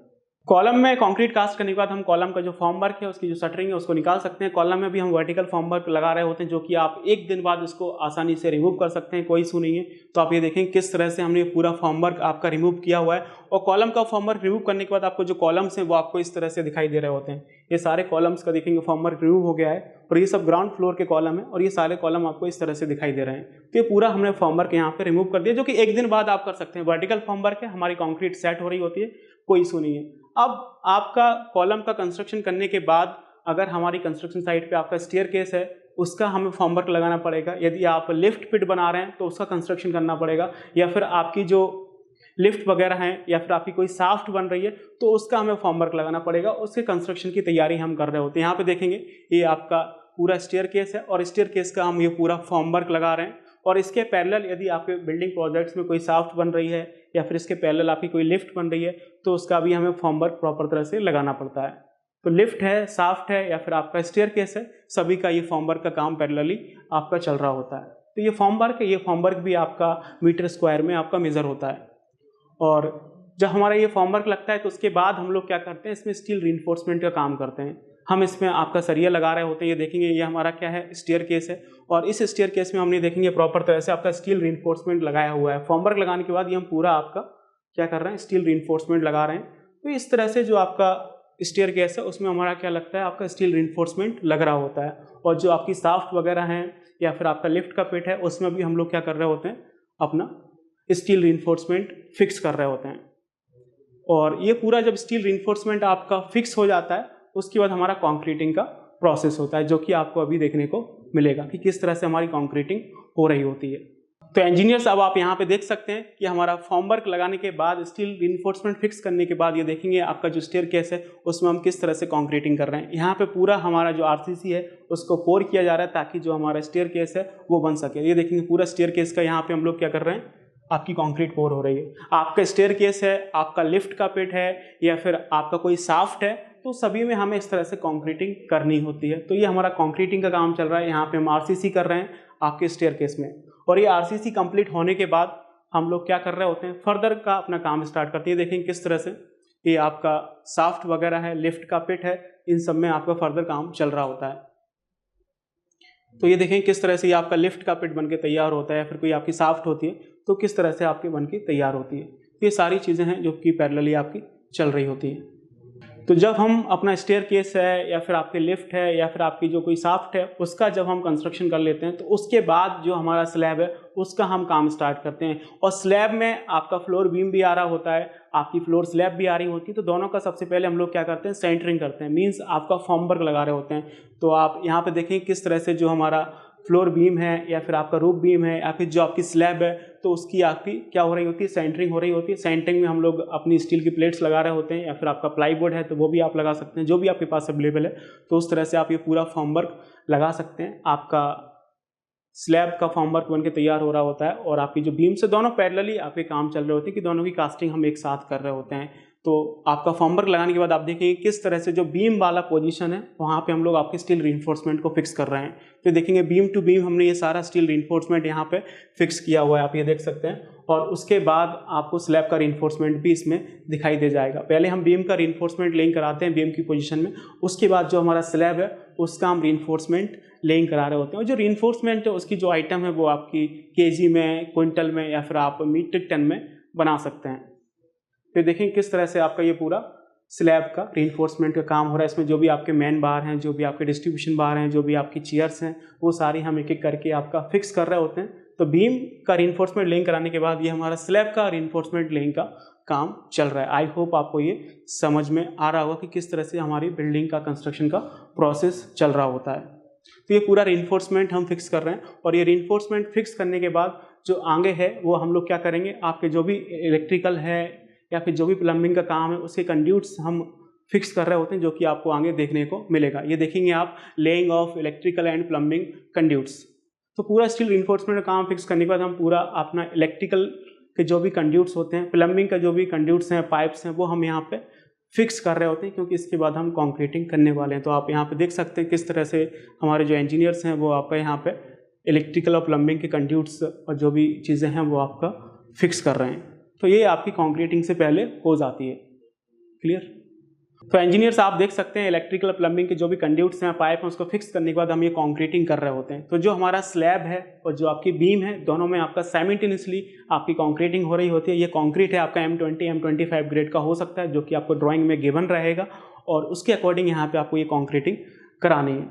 कॉलम में कंक्रीट कास्ट करने के बाद हम कॉलम का जो फॉर्मवर्क है, उसकी जो शटरिंग है, उसको निकाल सकते हैं। कॉलम में भी हम वर्टिकल फॉर्मवर्क लगा रहे होते हैं जो कि आप एक दिन बाद इसको आसानी से रिमूव कर सकते हैं, कोई इशू नहीं है। तो आप ये देखें किस तरह से हमने पूरा फॉर्मवर्क आपका रिमूव किया हुआ है। और कॉलम का फॉर्मवर्क रिमूव करने के बाद आपको जो कॉलम्स हैं वो आपको इस तरह से दिखाई दे रहे होते हैं। ये सारे कॉलम्स का देखेंगे फॉर्मवर्क रिमूव हो गया है और ये सब ग्राउंड फ्लोर के कॉलम है और ये सारे कॉलम आपको इस तरह से दिखाई दे रहे हैं। तो ये पूरा हमने फॉर्मवर्क यहाँ पे रिमूव कर दिया, जो कि एक दिन बाद आप कर सकते हैं। वर्टिकल फॉर्मवर्क है, हमारी कंक्रीट सेट हो रही होती है, कोई इशू नहीं है। अब आपका कॉलम का कंस्ट्रक्शन करने के बाद अगर हमारी कंस्ट्रक्शन साइट पे आपका स्टेयरकेस है, उसका हमें फॉर्मवर्क लगाना पड़ेगा। यदि आप लिफ्ट पिट बना रहे हैं तो उसका कंस्ट्रक्शन करना पड़ेगा, या फिर आपकी जो लिफ्ट वगैरह हैं या फिर आपकी कोई साफ्ट बन रही है तो उसका हमें फॉर्मवर्क लगाना पड़ेगा। उसके कंस्ट्रक्शन की तैयारी हम कर रहे होते हैं। यहाँ पे देखेंगे ये आपका पूरा स्टेयरकेस है और स्टेयरकेस का हम ये पूरा फॉर्मवर्क लगा रहे हैं। और इसके पैरेलल यदि आपके बिल्डिंग प्रोजेक्ट्स में कोई साफ्ट बन रही है या फिर इसके पैरेलल आपकी कोई लिफ्ट बन रही है तो उसका भी हमें फॉर्मवर्क प्रॉपर तरह से लगाना पड़ता है। तो लिफ्ट है, साफ्ट है या फिर आपका स्टेयरकेस है, सभी का ये फॉर्मवर्क का काम पैरेलली आपका चल रहा होता है। तो ये फॉर्मवर्क है, ये फॉर्मवर्क भी आपका मीटर स्क्वायर में आपका मेजर होता है। और जब हमारा ये फॉर्मवर्क लगता है तो उसके बाद हम लोग क्या करते हैं, इसमें स्टील रीइंफोर्समेंट का काम करते हैं। हम इसमें आपका सरिया लगा रहे होते हैं। ये देखेंगे ये हमारा क्या है, स्टेयरकेस है और इस स्टेयरकेस में हमने देखेंगे प्रॉपर तरह से आपका स्टील रीइंफोर्समेंट लगाया हुआ है। फॉर्मवर्क लगाने के बाद ये हम पूरा आपका क्या कर रहे हैं, स्टील रीइंफोर्समेंट लगा रहे हैं। तो इस तरह से जो आपका स्टेयरकेस है उसमें हमारा क्या लगता है, आपका स्टील रीइंफोर्समेंट लग रहा होता है। और जो आपकी साफ्ट वगैरह हैं या फिर आपका लिफ्ट का पिट है उसमें भी हम लोग क्या कर रहे होते हैं, अपना स्टील रीइंफोर्समेंट फिक्स कर रहे होते हैं। और ये पूरा जब स्टील रीइंफोर्समेंट आपका फिक्स हो जाता है उसके बाद हमारा कंक्रीटिंग का प्रोसेस होता है, जो कि आपको अभी देखने को मिलेगा कि किस तरह से हमारी कंक्रीटिंग हो रही होती है। तो इंजीनियर्स अब आप यहाँ पे देख सकते हैं कि हमारा फॉर्मवर्क लगाने के बाद, स्टील रीइंफोर्समेंट फिक्स करने के बाद ये देखेंगे आपका जो स्टेयरकेस है उसमें हम किस तरह से कंक्रीटिंग कर रहे हैं। यहाँ पे पूरा हमारा जो आरसीसी है उसको पोर किया जा रहा है ताकि जो हमारा स्टेयरकेस है वो बन सके। ये देखेंगे पूरा स्टेयरकेस का यहाँ पे हम लोग क्या कर रहे हैं, आपकी कंक्रीट पोर हो रही है। आपका स्टेयरकेस है, आपका लिफ्ट का पिट है या फिर आपका कोई साफ्ट है, तो सभी में हमें इस तरह से कंक्रीटिंग करनी होती है। तो ये हमारा कंक्रीटिंग का काम चल रहा है। यहाँ पे हम आरसीसी कर रहे हैं आपके स्टेयरकेस में। और ये आरसीसी कंप्लीट होने के बाद हम लोग क्या कर रहे होते हैं, फर्दर का अपना काम स्टार्ट करते हैं। देखेंगे किस तरह से ये आपका साफ्ट वगैरह है, लिफ्ट का पिट है, इन सब में आपका फर्दर काम चल रहा होता है। तो ये देखें किस तरह से ये आपका लिफ्ट का पिट बन के तैयार होता है या फिर कोई आपकी साफ्ट होती है तो किस तरह से आपकी बन के तैयार होती है। ये सारी चीज़ें हैं जो कि पैरेलली आपकी चल रही होती हैं। तो जब हम अपना स्टेयरकेस है या फिर आपके लिफ्ट है या फिर आपकी जो कोई साफ्ट है उसका जब हम कंस्ट्रक्शन कर लेते हैं तो उसके बाद जो हमारा स्लैब है उसका हम काम स्टार्ट करते हैं। और स्लैब में आपका फ्लोर बीम भी आ रहा होता है, आपकी फ्लोर स्लैब भी आ रही होती है। तो दोनों का सबसे पहले हम लोग क्या करते हैं, सेंटरिंग करते हैं, मीन्स आपका फॉर्मवर्क लगा रहे होते हैं। तो आप यहाँ पे देखें किस तरह से जो हमारा फ्लोर बीम है या फिर आपका रूफ बीम है या फिर जो आपकी स्लैब है तो उसकी आपकी क्या हो रही होती है, सेंटरिंग हो रही होती है। सेंटरिंग में हम लोग अपनी स्टील की प्लेट्स लगा रहे होते हैं या फिर आपका प्लाईवुड है तो वो भी आप लगा सकते हैं, जो भी आपके पास अवेलेबल है। तो उस तरह से आप ये पूरा फॉर्मवर्क लगा सकते हैं। आपका स्लैब का फॉर्मवर्क बन के तैयार हो रहा होता है और आपकी जो बीम से दोनों पैरेलली आपके काम चल रहे होते हैं कि दोनों की कास्टिंग हम एक साथ कर रहे होते हैं। तो आपका फॉर्मवर्क लगाने के बाद आप देखेंगे किस तरह से जो बीम वाला पोजीशन है वहाँ पे हम लोग आपके स्टील रीइंफोर्समेंट को फिक्स कर रहे हैं। तो देखेंगे बीम टू बीम हमने ये सारा स्टील रीइंफोर्समेंट यहाँ पे फिक्स किया हुआ है, आप ये देख सकते हैं। और उसके बाद आपको स्लैब का रीइंफोर्समेंट भी इसमें दिखाई दे जाएगा। पहले हम बीम का रीइंफोर्समेंट लेइंग कराते हैं बीम की पोजीशन में, उसके बाद जो हमारा स्लैब है उसका हम रीइंफोर्समेंट लेइंग करा रहे होते हैं। और जो रीइंफोर्समेंट है उसकी जो आइटम है वो आपकी केजी में, क्विंटल में या फिर आप मीट्रिक टन में बना सकते हैं। फिर देखें किस तरह से आपका ये पूरा स्लैब का रीइंफोर्समेंट का काम हो रहा है। इसमें जो भी आपके मेन बार हैं, जो भी आपके डिस्ट्रीब्यूशन बार हैं, जो भी आपकी चेयर्स हैं, वो सारी हम एक एक करके आपका फिक्स कर रहे होते हैं। तो बीम का रीइंफोर्समेंट लेइंग कराने के बाद ये हमारा स्लैब का रीइंफोर्समेंट लेइंग का काम चल रहा है। आई होप आपको ये समझ में आ रहा होगा कि किस तरह से हमारी बिल्डिंग का कंस्ट्रक्शन का प्रोसेस चल रहा होता है। तो ये पूरा रीइंफोर्समेंट हम फिक्स कर रहे हैं, और ये रीइंफोर्समेंट फिक्स करने के बाद जो आगे है वो हम लोग क्या करेंगे, आपके जो भी इलेक्ट्रिकल है या फिर जो भी प्लम्बिंग का काम है उसके कंड्यूट्स हम फिक्स कर रहे होते हैं, जो कि आपको आगे देखने को मिलेगा। ये देखेंगे आप, laying of electrical and plumbing conduits. तो पूरा स्टील रीइंफोर्समेंट का काम फिक्स करने के बाद हम पूरा अपना इलेक्ट्रिकल के जो भी कंड्यूट्स होते हैं, प्लम्बिंग का जो भी कंड्यूट्स हैं, पाइप्स हैं, वो हम यहाँ पे फिक्स कर रहे होते हैं, क्योंकि इसके बाद हम कंक्रीटिंग करने वाले हैं। तो आप यहाँ पे देख सकते हैं किस तरह से हमारे जो इंजीनियर्स हैं वो आपका यहाँ पे इलेक्ट्रिकल और प्लम्बिंग के कंड्यूट्स और जो भी चीज़ें हैं वो आपका फिक्स कर रहे हैं। तो ये आपकी कंक्रीटिंग से पहले हो जाती है। क्लियर? तो इंजीनियर्स आप देख सकते हैं इलेक्ट्रिकल प्लम्बिंग के जो भी कंड्यूट्स हैं, पाइप हैं, उसको फिक्स करने के बाद हम ये कंक्रीटिंग कर रहे होते हैं। तो जो हमारा स्लैब है और जो आपकी बीम है, दोनों में आपका साइमल्टेनियसली आपकी कंक्रीटिंग हो रही होती है। ये कंक्रीट है आपका M20 M25 ग्रेड का हो सकता है, जो कि आपको ड्राइंग में गिवन रहेगा, और उसके अकॉर्डिंग यहाँ पे आपको ये कंक्रीटिंग करानी है।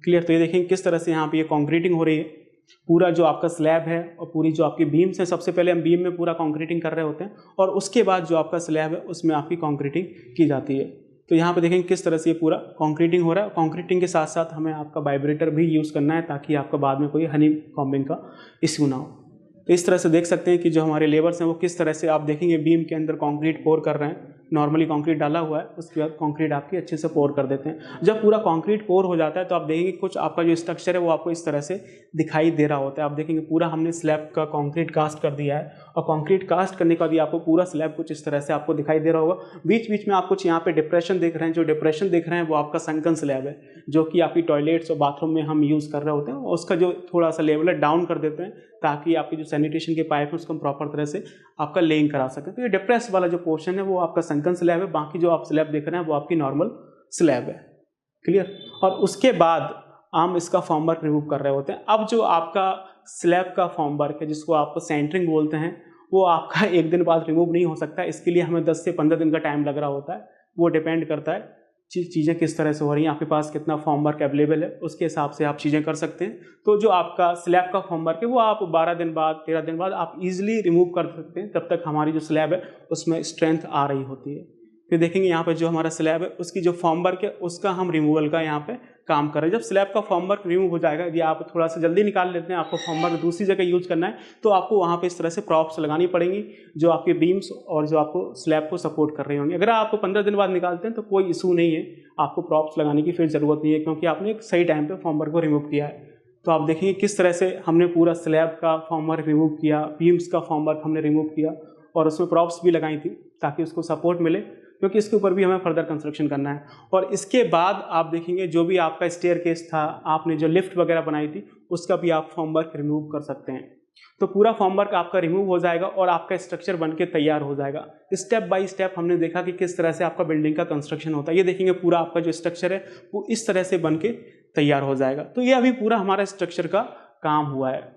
क्लियर? तो ये देखेंगे किस तरह से यहाँ पे ये कंक्रीटिंग हो रही है। पूरा जो आपका स्लैब है और पूरी जो आपकी बीम्स हैं, सबसे पहले हम बीम में पूरा कंक्रीटिंग कर रहे होते हैं, और उसके बाद जो आपका स्लैब है उसमें आपकी कंक्रीटिंग की जाती है। तो यहाँ पे देखेंगे किस तरह से ये पूरा कंक्रीटिंग हो रहा है। कंक्रीटिंग के साथ साथ हमें आपका वाइब्रेटर भी यूज़ करना है, ताकि आपका बाद में कोई हनी कॉम्बिंग का इश्यू ना हो। तो इस तरह से देख सकते हैं कि जो हमारे लेबर्स हैं वो किस तरह से, आप देखेंगे बीम के अंदर कंक्रीट पोर कर रहे हैं। नॉर्मली कंक्रीट डाला हुआ है, उसके बाद कंक्रीट आपकी अच्छे से पोर कर देते हैं। जब पूरा कंक्रीट पोर हो जाता है तो आप देखेंगे कुछ आपका जो स्ट्रक्चर है वो आपको इस तरह से दिखाई दे रहा होता है। आप देखेंगे पूरा हमने स्लैब का कंक्रीट कास्ट कर दिया है, और कंक्रीट कास्ट करने के बाद ये आपको पूरा स्लैब कुछ इस तरह से आपको दिखाई दे रहा होगा। बीच बीच में आप कुछ यहाँ पे डिप्रेशन देख रहे हैं। जो डिप्रेशन देख रहे हैं वो आपका संकन स्लैब है, जो कि आपकी टॉयलेट्स और बाथरूम में हम यूज़ कर रहे होते हैं। उसका जो थोड़ा सा लेवल है डाउन कर देते हैं, ताकि आपकी जो सैनिटेशन के पाइप है उसको हम प्रॉपर तरह से आपका लेइंग करा सकें। तो ये डिप्रेस वाला जो पोर्शन है वो आपका संकन स्लैब है, बाकी जो आप स्लैब देख रहे हैं वो आपकी नॉर्मल स्लैब है। क्लियर? और उसके बाद हम इसका फॉर्मवर्क रिमूव कर रहे होते हैं। अब जो आपका स्लैब का फॉर्मवर्क है, जिसको आप सेंटरिंग बोलते हैं, वो आपका एक दिन बाद रिमूव नहीं हो सकता। इसके लिए हमें 10 से 15 दिन का टाइम लग रहा होता है। वो डिपेंड करता है चीज़ें किस तरह से हो रही हैं, आपके पास कितना फॉर्मवर्क अवेलेबल है, उसके हिसाब से आप चीज़ें कर सकते हैं। तो जो आपका स्लैब का फॉर्मवर्क है वो आप 12 दिन बाद 13 दिन बाद आप इजीली रिमूव कर सकते हैं। तब तक हमारी जो स्लैब है उसमें स्ट्रेंथ आ रही होती है। फिर देखेंगे यहाँ पे जो हमारा स्लैब है उसकी जो फॉर्मवर्क है उसका हम रिमूवल का यहाँ पे काम कर रहे हैं। जब स्लैब का फॉर्मवर्क रिमूव हो जाएगा, यदि आप थोड़ा सा जल्दी निकाल लेते हैं, आपको फॉर्मवर्क दूसरी जगह यूज करना है, तो आपको वहाँ पे इस तरह से प्रॉप्स लगानी पड़ेंगी जो आपके बीम्स और जो आपको स्लैब को सपोर्ट कर रही होंगी। अगर आप 15 दिन बाद निकालते हैं तो कोई इशू नहीं है, आपको प्रॉप्स लगाने की फिर ज़रूरत नहीं है, क्योंकि आपने एक सही टाइम पर फॉर्मवर्क को रिमूव किया है। तो आप देखेंगे किस तरह से हमने पूरा स्लैब का फॉर्मवर्क रिमूव किया, बीम्स का फॉर्मवर्क हमने रिमूव किया, और उसमें प्रॉप्स भी लगाई थी ताकि उसको सपोर्ट मिले, क्योंकि इसके ऊपर भी हमें फर्दर कंस्ट्रक्शन करना है। और इसके बाद आप देखेंगे जो भी आपका स्टेयरकेस था, आपने जो लिफ्ट वगैरह बनाई थी, उसका भी आप फॉर्मवर्क रिमूव कर सकते हैं। तो पूरा फॉर्मवर्क आपका रिमूव हो जाएगा और आपका स्ट्रक्चर बन के तैयार हो जाएगा। स्टेप बाय स्टेप हमने देखा कि किस तरह से आपका बिल्डिंग का कंस्ट्रक्शन होता है। ये देखेंगे पूरा आपका जो स्ट्रक्चर है वो इस तरह से बन के तैयार हो जाएगा। तो ये अभी पूरा हमारा स्ट्रक्चर का काम हुआ है।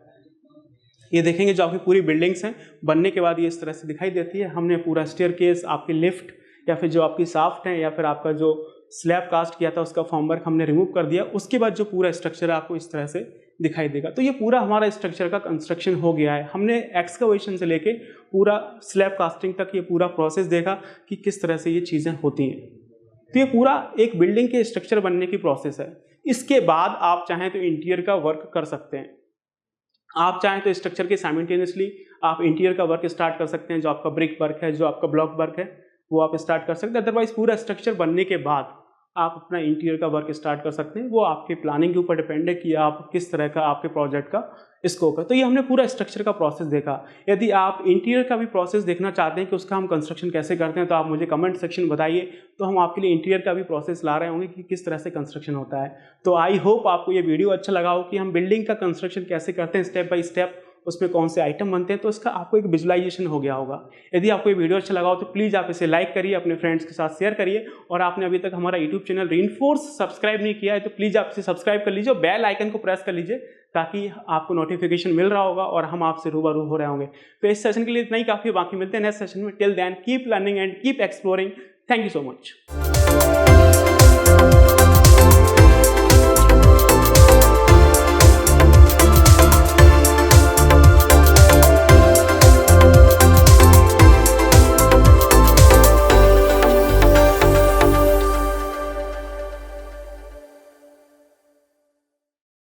ये देखेंगे जो आपकी पूरी बिल्डिंग्स हैं बनने के बाद ये इस तरह से दिखाई देती है। हमने पूरा स्टेयरकेस, आपकी लिफ्ट या फिर जो आपकी शाफ्ट है या फिर आपका जो स्लैब कास्ट किया था उसका फॉर्मवर्क हमने रिमूव कर दिया। उसके बाद जो पूरा स्ट्रक्चर है आपको इस तरह से दिखाई देगा। तो ये पूरा हमारा स्ट्रक्चर का कंस्ट्रक्शन हो गया है। हमने एक्सकवेशन से लेके पूरा स्लैब कास्टिंग तक ये पूरा प्रोसेस देखा कि किस तरह से ये चीज़ें होती हैं। तो ये पूरा एक बिल्डिंग के स्ट्रक्चर बनने की प्रोसेस है। इसके बाद आप चाहें तो इंटीरियर का वर्क कर सकते हैं। आप चाहें तो स्ट्रक्चर के साइमल्टेनियसली आप इंटीरियर का वर्क स्टार्ट कर सकते हैं। जो आपका ब्रिक वर्क है, जो आपका ब्लॉक वर्क है, वो आप स्टार्ट कर सकते हैं। अदरवाइज पूरा स्ट्रक्चर बनने के बाद आप अपना इंटीरियर का वर्क स्टार्ट कर सकते हैं। वो आपके प्लानिंग के ऊपर डिपेंड है कि आप किस तरह का आपके प्रोजेक्ट का स्कोप है। तो ये हमने पूरा स्ट्रक्चर का प्रोसेस देखा। यदि आप इंटीरियर का भी प्रोसेस देखना चाहते हैं कि उसका हम कंस्ट्रक्शन कैसे करते हैं, तो आप मुझे कमेंट सेक्शन बताइए, तो हम आपके लिए इंटीरियर का भी प्रोसेस ला रहे होंगे कि किस तरह से कंस्ट्रक्शन होता है। तो आई होप आपको ये वीडियो अच्छा लगा हो कि हम बिल्डिंग का कंस्ट्रक्शन कैसे करते हैं स्टेप बाय स्टेप, उसमें कौन से आइटम बनते हैं। तो इसका आपको एक विजुअलाइजेशन हो गया होगा। यदि आपको ये वीडियो अच्छा लगा हो तो प्लीज़ आप इसे लाइक करिए, अपने फ्रेंड्स के साथ शेयर करिए, और आपने अभी तक हमारा यूट्यूब चैनल रीइंफोर्स सब्सक्राइब नहीं किया है तो प्लीज़ आप इसे सब्सक्राइब कर लीजिए, बेल आइकन को प्रेस कर लीजिए, ताकि आपको नोटिफिकेशन मिल रहा होगा और हम आपसे रूबरू हो रहे होंगे। तो इस सेशन के लिए इतना ही काफ़ी, बाकी मिलते हैं नेक्स्ट सेशन में। Till then keep learning and keep exploring. Thank you so much.